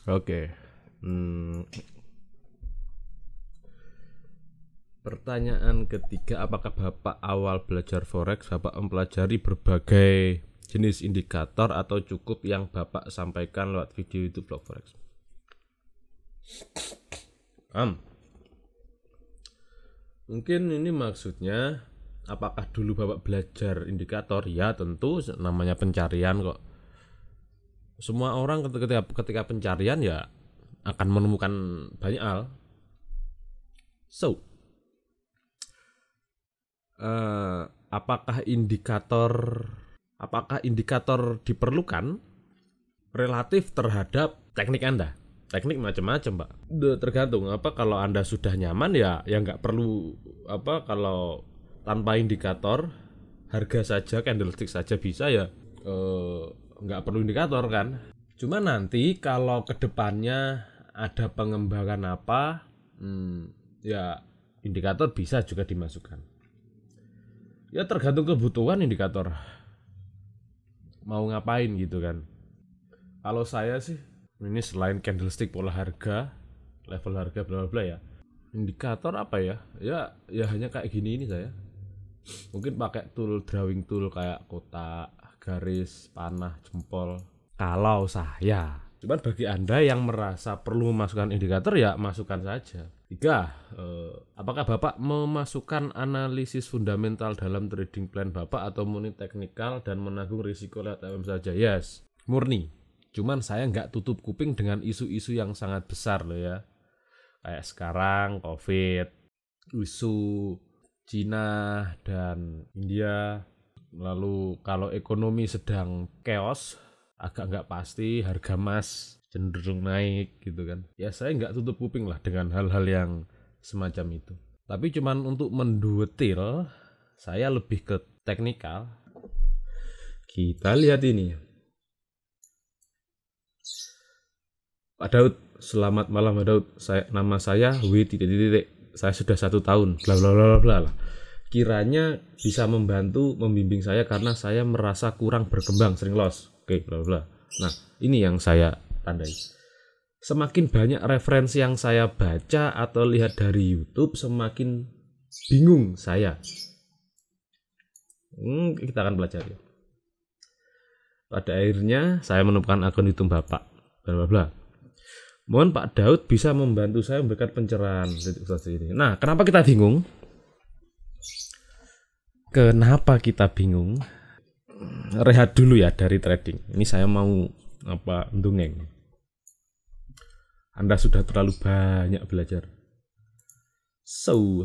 Oke. Hmm, Pertanyaan ketiga, apakah Bapak awal belajar forex Bapak mempelajari berbagai jenis indikator atau cukup yang Bapak sampaikan lewat video YouTube vlog forex? Mungkin ini maksudnya apakah dulu Bapak belajar indikator? Ya tentu, namanya pencarian kok. Semua orang ketika pencarian ya akan menemukan banyak hal. So, apakah indikator diperlukan relatif terhadap teknik Anda? Teknik macam-macam, Pak. Tergantung. Kalau Anda sudah nyaman ya nggak perlu kalau tanpa indikator, harga saja, candlestick saja bisa ya, nggak perlu indikator kan. Cuma nanti kalau kedepannya ada pengembangan apa, ya indikator bisa juga dimasukkan. Ya tergantung kebutuhan indikator mau ngapain gitu kan. Kalau saya sih ini selain candlestick, pola harga, level harga, bla bla bla ya, indikator apa ya? Ya hanya kayak gini ini saya. Mungkin pakai drawing tool kayak kotak, garis, panah, jempol. Kalau saya, cuman bagi Anda yang merasa perlu memasukkan indikator ya masukkan saja. 3. Apakah Bapak memasukkan analisis fundamental dalam trading plan Bapak atau murni teknikal dan menanggung risiko lewat MM saja? Yes, murni. Cuman saya nggak tutup kuping dengan isu-isu yang sangat besar loh ya. Kayak sekarang COVID, isu Cina dan India. Lalu kalau ekonomi sedang chaos, agak nggak pasti, harga emas cenderung naik gitu kan. Ya saya nggak tutup kuping lah dengan hal-hal yang semacam itu. Tapi cuman untuk menduetil, saya lebih ke teknikal. Kita lihat ini. Pak Daud, selamat malam Pak Daud. Nama saya W. Saya sudah 1 tahun. Bla bla bla bla lah. Kiranya bisa membimbing saya karena saya merasa kurang berkembang, sering loss. Oke, bla bla. Nah, ini yang saya tandai. Semakin banyak referensi yang saya baca atau lihat dari YouTube, semakin bingung saya. Kita akan belajar ya. Pada akhirnya saya menemukan akun YouTube Bapak. Bla bla bla. Mohon Pak Daud bisa membantu saya memberikan pencerahan. Nah, kenapa kita bingung? Rehat dulu ya dari trading. Ini saya mau dongeng. Anda sudah terlalu banyak belajar. So,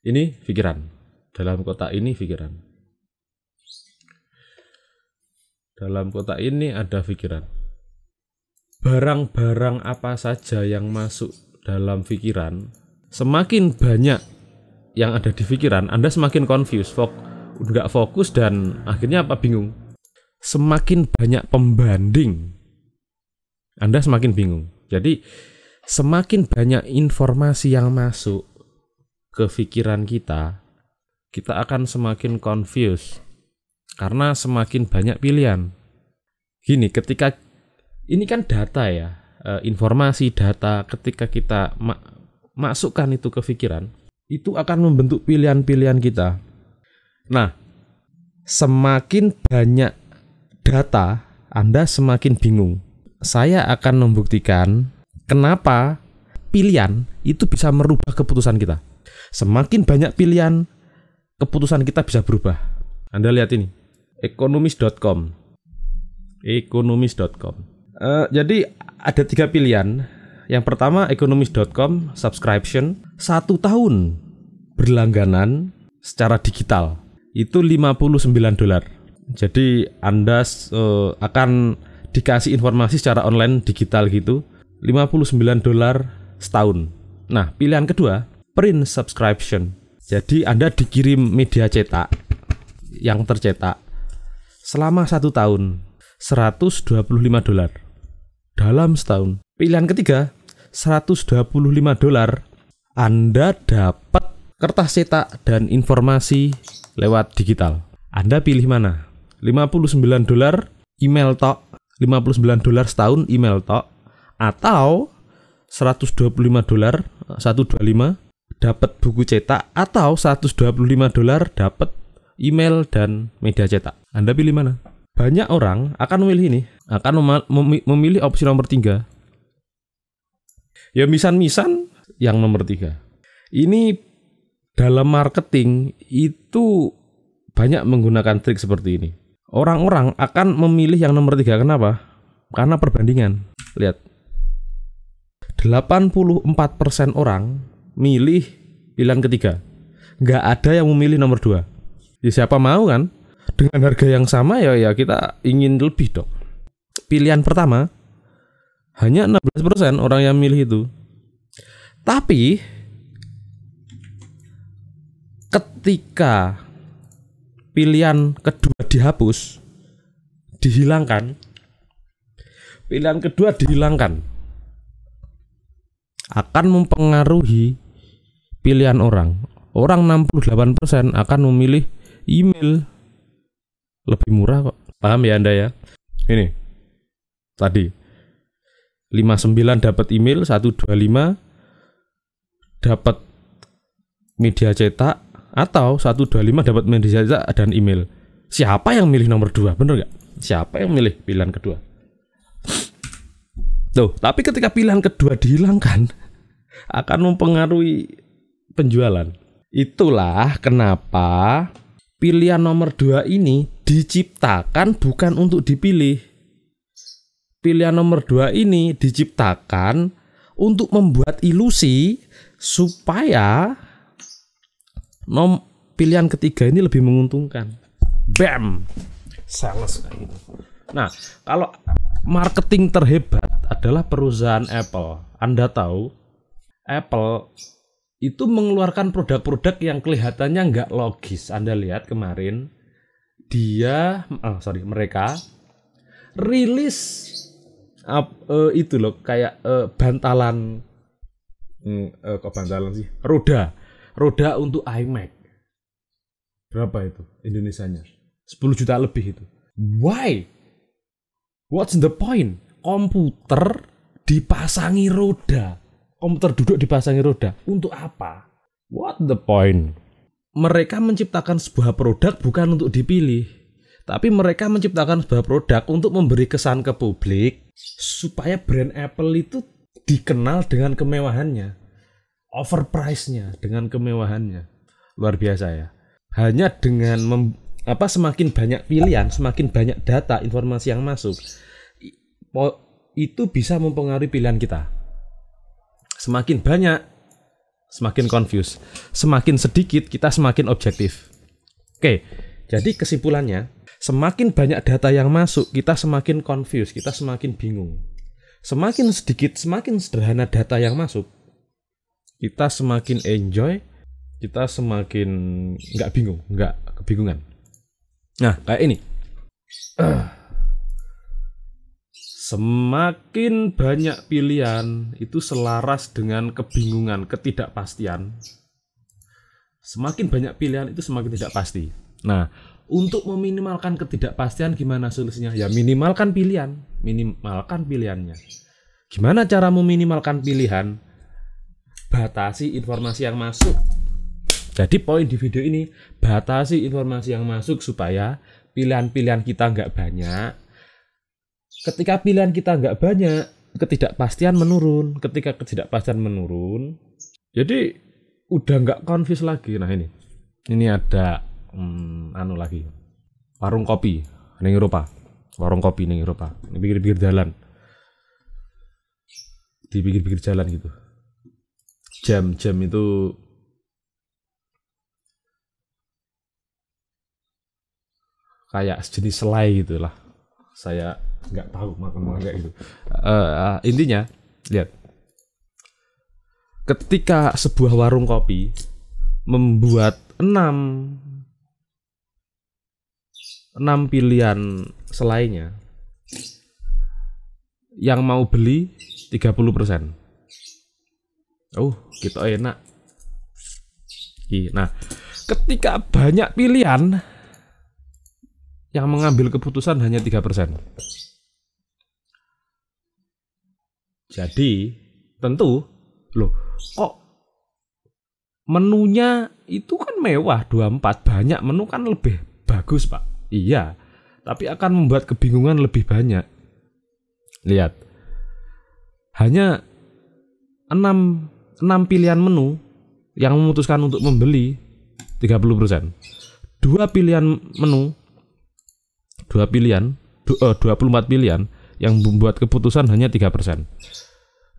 ini pikiran. Dalam kotak ini pikiran. Dalam kotak ini ada pikiran. Barang-barang apa saja yang masuk dalam pikiran, semakin banyak yang ada di pikiran, Anda semakin confused, nggak fokus, dan akhirnya bingung. Semakin banyak pembanding, Anda semakin bingung. Jadi semakin banyak informasi yang masuk ke pikiran kita akan semakin confused karena semakin banyak pilihan. Gini, ketika ini kan data ya, informasi data, ketika kita masukkan itu ke pikiran, itu akan membentuk pilihan-pilihan kita. Nah, semakin banyak data, Anda semakin bingung. Saya akan membuktikan kenapa pilihan itu bisa merubah keputusan kita. Semakin banyak pilihan, keputusan kita bisa berubah. Anda lihat ini, ekonomis.com. Jadi ada 3 pilihan. Yang pertama ekonomis.com subscription 1 tahun berlangganan secara digital itu $59. Jadi Anda akan dikasih informasi secara online digital gitu, $59 setahun. Nah, pilihan kedua print subscription. Jadi Anda dikirim media cetak yang tercetak selama 1 tahun, $125 dalam setahun. Pilihan ketiga, $125, Anda dapat kertas cetak dan informasi lewat digital. Anda pilih mana? $59 email tok $59 setahun email tok, atau $125 125 dapat buku cetak, atau $125 dapat email dan media cetak. Anda pilih mana? Banyak orang akan memilih ini, akan memilih opsi nomor 3. Ya misan-misan yang nomor 3. Ini dalam marketing itu banyak menggunakan trik seperti ini. Orang-orang akan memilih yang nomor 3. Kenapa? Karena perbandingan. Lihat. 84% orang milih pilihan ketiga. Nggak ada yang memilih nomor 2. Ya siapa mau kan? Dengan harga yang sama ya kita ingin lebih dong. Pilihan pertama hanya 16% orang yang milih itu. Tapi ketika pilihan kedua dihapus, dihilangkan, pilihan kedua dihilangkan, akan mempengaruhi pilihan orang. Orang 68% akan memilih email. Lebih murah kok. Paham ya Anda ya? Ini tadi 59 dapat email, 125 dapat media cetak, atau 125 dapat media cetak dan email. Siapa yang milih nomor 2? Bener gak? Siapa yang milih pilihan kedua? Tuh, tapi ketika pilihan kedua dihilangkan, akan mempengaruhi penjualan. Itulah kenapa pilihan nomor 2 ini diciptakan bukan untuk dipilih. Pilihan nomor 2 ini diciptakan untuk membuat ilusi supaya pilihan ketiga ini lebih menguntungkan. Bam! Sales kayak gitu. Nah, kalau marketing terhebat adalah perusahaan Apple. Anda tahu, Apple itu mengeluarkan produk-produk yang kelihatannya nggak logis. Anda lihat kemarin mereka rilis itu loh, kayak bantalan bantalan sih, roda untuk iMac. Berapa itu Indonesianya? 10 juta lebih itu. Why? What's the point? Komputer dipasangi roda. Komputer duduk dipasangi roda. Untuk apa? What the point? Mereka menciptakan sebuah produk bukan untuk dipilih, tapi mereka menciptakan sebuah produk untuk memberi kesan ke publik supaya brand Apple itu dikenal dengan kemewahannya, overprice-nya dengan kemewahannya. Luar biasa ya. Hanya dengan semakin banyak pilihan, semakin banyak data, informasi yang masuk, itu bisa mempengaruhi pilihan kita. Semakin banyak, semakin confused. Semakin sedikit, kita semakin objektif. Oke, jadi kesimpulannya, semakin banyak data yang masuk, kita semakin confused, kita semakin bingung. Semakin sedikit, semakin sederhana data yang masuk, kita semakin enjoy, kita semakin nggak bingung, nggak kebingungan. Nah, kayak ini. Semakin banyak pilihan itu selaras dengan kebingungan, ketidakpastian. Semakin banyak pilihan itu semakin tidak pasti. Nah, untuk meminimalkan ketidakpastian gimana solusinya? Ya minimalkan pilihan, minimalkan pilihannya. Gimana cara meminimalkan pilihan? Batasi informasi yang masuk. Jadi poin di video ini, batasi informasi yang masuk supaya pilihan-pilihan kita nggak banyak. Ketika pilihan kita nggak banyak, ketidakpastian menurun. Ketika ketidakpastian menurun, jadi udah nggak confuse lagi. Nah ini ada lagi, warung kopi ning Eropa, ini pinggir-pinggir jalan, di pinggir-pinggir jalan gitu. Jam itu kayak sejenis selai gitulah. Saya nggak tahu makan kayak gitu. Intinya lihat, ketika sebuah warung kopi membuat 6 pilihan selainya, yang mau beli 30%. Oh, gitu enak. Nah, ketika banyak pilihan, yang mengambil keputusan hanya 3%. Jadi tentu loh, kok menunya itu kan mewah 24, banyak menu kan lebih bagus Pak. Iya, tapi akan membuat kebingungan lebih banyak. Lihat, hanya 6 pilihan menu yang memutuskan untuk membeli 30%. 24 pilihan yang membuat keputusan hanya 3%.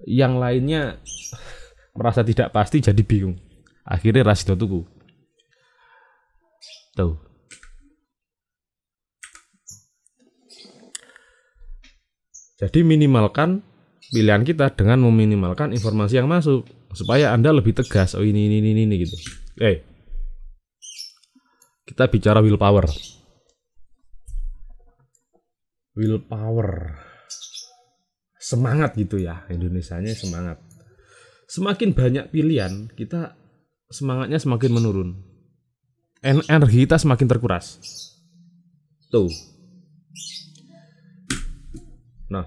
Yang lainnya merasa tidak pasti jadi bingung. Akhirnya rasido tuku. Tuh. Jadi minimalkan pilihan kita dengan meminimalkan informasi yang masuk supaya Anda lebih tegas. Oh ini gitu. Kita bicara willpower. Semangat gitu ya, Indonesianya semangat. Semakin banyak pilihan, kita semangatnya semakin menurun. Energi kita semakin terkuras. Tuh. Nah.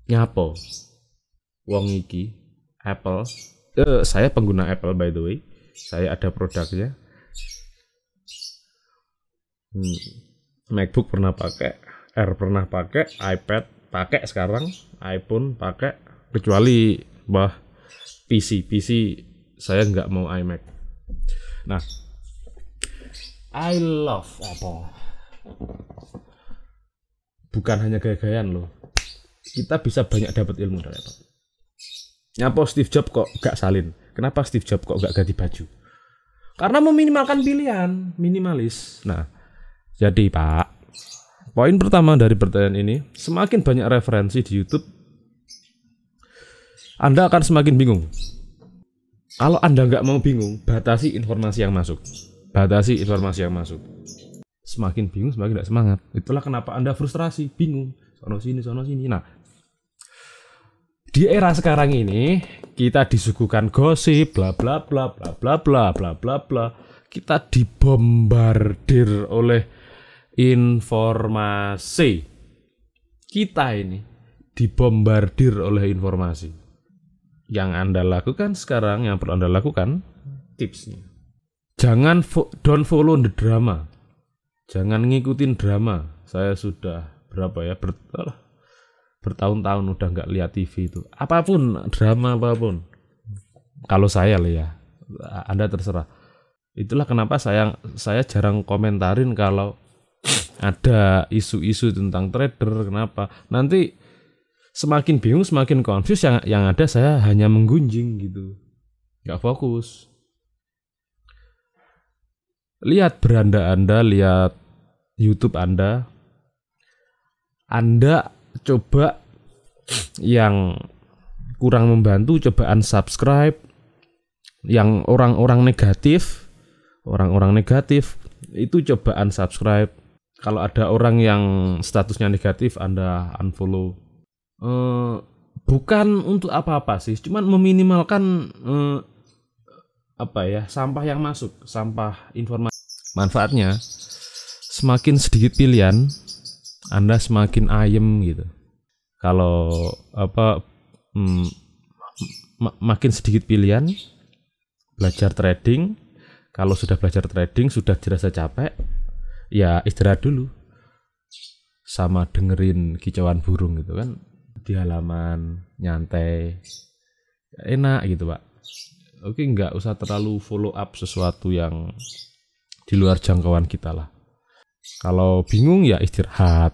Nyapo wong iki Apple. Saya pengguna Apple by the way. Saya ada produknya. MacBook pernah pakai, Air pernah pakai, iPad pakai sekarang, iPhone pakai, kecuali PC saya nggak mau iMac. Nah, I love Apple. Bukan hanya gaya-gayaan loh, kita bisa banyak dapat ilmu dari Apple. Nyapa Steve Jobs kok gak salin? Kenapa Steve Jobs kok gak ganti baju? Karena meminimalkan pilihan, minimalis. Nah, jadi Pak, poin pertama dari pertanyaan ini, semakin banyak referensi di YouTube, Anda akan semakin bingung. Kalau Anda nggak mau bingung, batasi informasi yang masuk. Semakin bingung, semakin nggak semangat. Itulah kenapa Anda frustrasi, bingung, sono sini. Nah, di era sekarang ini kita disuguhkan gosip, bla bla bla bla bla bla bla bla bla. Kita dibombardir oleh informasi. Kita ini dibombardir oleh informasi. Yang Anda lakukan sekarang, yang perlu Anda lakukan, tipsnya. Don't follow the drama. Jangan ngikutin drama. Saya sudah bertahun-tahun udah nggak lihat TV itu. Apapun, drama apapun. Kalau saya ya, Anda terserah. Itulah kenapa saya jarang komentarin kalau ada isu-isu tentang trader. Kenapa? Nanti semakin bingung, semakin confuse. Yang ada saya hanya menggunjing gitu, nggak fokus. Lihat beranda Anda, lihat YouTube Anda coba yang kurang membantu, coba unsubscribe. Yang orang-orang negatif itu coba unsubscribe. Kalau ada orang yang statusnya negatif, Anda unfollow. Bukan untuk apa-apa sih, cuman meminimalkan sampah yang masuk, sampah informasi. Manfaatnya, semakin sedikit pilihan, Anda semakin ayem gitu. Kalau makin sedikit pilihan, belajar trading. Kalau sudah belajar trading, sudah dirasa capek, ya istirahat dulu. Sama dengerin kicauan burung gitu kan, di halaman nyantai, enak gitu Pak. Oke, nggak usah terlalu follow up sesuatu yang di luar jangkauan kita lah. Kalau bingung ya istirahat,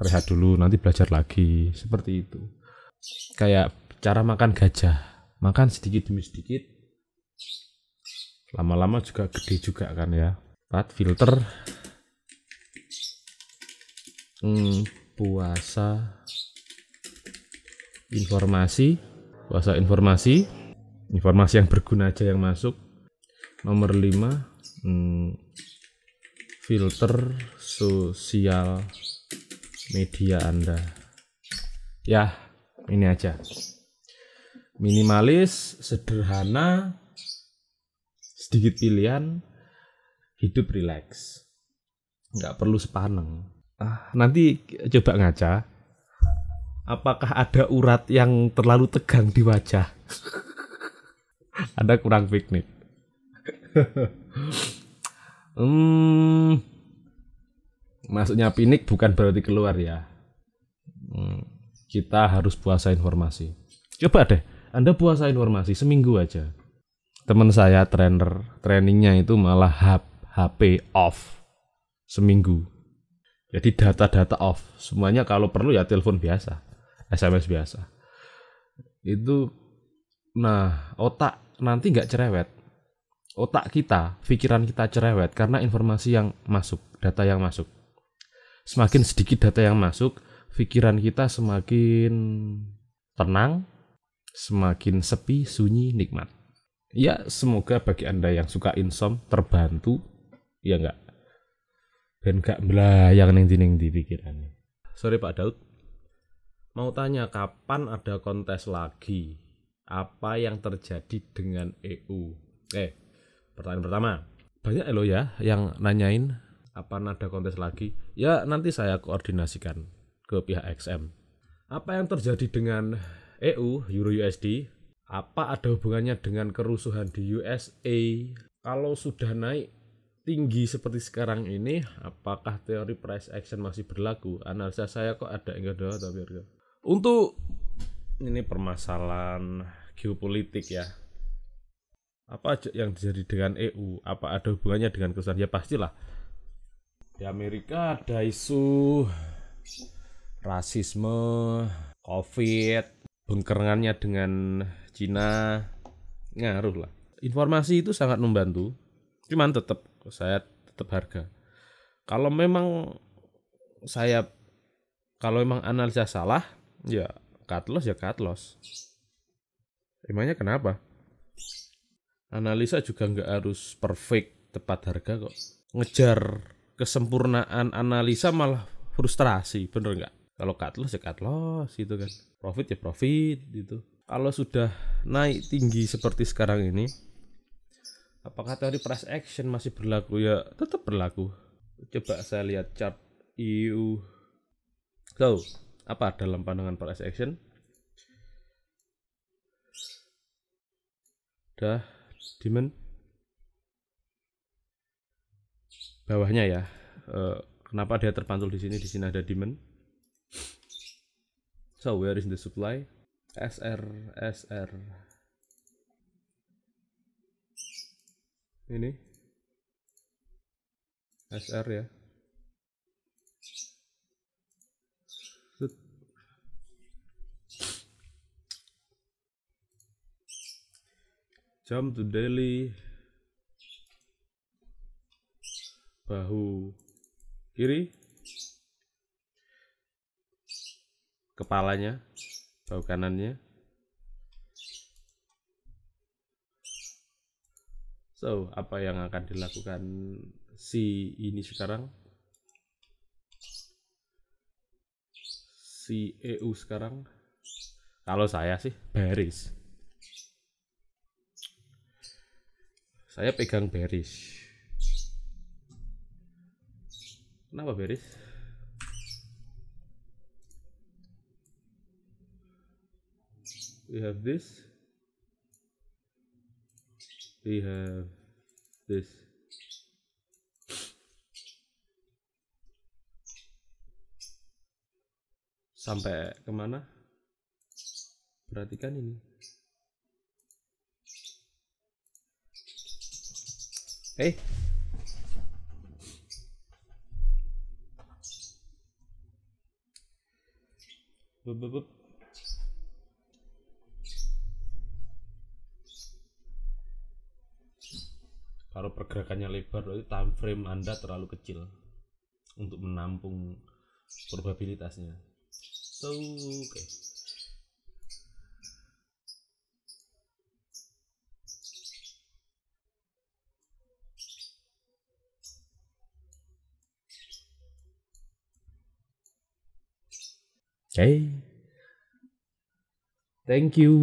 rehat dulu, nanti belajar lagi, seperti itu. Kayak cara makan gajah, makan sedikit demi sedikit, lama-lama juga gede juga kan ya. Filter puasa informasi yang berguna aja yang masuk. Nomor 5, filter sosial media Anda. Ya, ini aja. Minimalis, sederhana, sedikit pilihan, hidup rileks. Nggak perlu sepaneng. Nanti coba ngaca. Apakah ada urat yang terlalu tegang di wajah? Anda kurang piknik. Maksudnya piknik bukan berarti keluar ya. Kita harus puasa informasi. Coba deh, Anda puasa informasi seminggu aja. Teman saya trainingnya itu malah HP off seminggu. Jadi data-data off. Semuanya kalau perlu ya telepon biasa, SMS biasa. Itu, nah otak nanti nggak cerewet. Otak kita, pikiran kita cerewet karena informasi yang masuk, data yang masuk. Semakin sedikit data yang masuk, pikiran kita semakin tenang, semakin sepi, sunyi, nikmat. Ya, semoga bagi Anda yang suka insom terbantu, ya enggak? Dan enggak melayang neng di pikirannya. Sorry Pak Daud, mau tanya kapan ada kontes lagi? Apa yang terjadi dengan EU? Pertanyaan pertama, banyak loh ya yang nanyain apa ada kontes lagi. Ya nanti saya koordinasikan ke pihak XM. Apa yang terjadi dengan EU, Euro USD? Apa ada hubungannya dengan kerusuhan di USA? Kalau sudah naik tinggi seperti sekarang ini, apakah teori price action masih berlaku? Analisa saya kok ada enggak doa tapi harga. Untuk ini permasalahan geopolitik ya. Apa yang terjadi dengan EU? Apa ada hubungannya dengan kerusuhan? Ya pastilah. Di Amerika ada isu rasisme, COVID, bengkerangannya dengan Cina, ngaruh lah. Informasi itu sangat membantu, cuman saya tetap harga. Kalau memang analisa salah, ya cut loss. Emangnya kenapa? Analisa juga nggak harus perfect tepat harga kok. Ngejar kesempurnaan analisa malah frustrasi, bener nggak? Kalau cut loss ya cut loss gitu kan, profit ya profit gitu. Kalau sudah naik tinggi seperti sekarang ini, apakah teori price action masih berlaku? Ya tetap berlaku. Coba saya lihat chart EU. So, apa dalam pandangan price action? Dah demand bawahnya ya. Kenapa dia terpantul di sini? Di sini ada demand. So where is the supply? SR ini SR ya. Jump to daily, bahu kiri, kepalanya, bahu kanannya. So, apa yang akan dilakukan si ini sekarang? Si EU sekarang? Kalau saya sih bearish. Saya pegang bearish. Kenapa bearish? We have this. We have this. Sampai kemana? Perhatikan ini. Kalau pergerakannya lebar, berarti time frame Anda terlalu kecil untuk menampung probabilitasnya. So, oke. Thank you.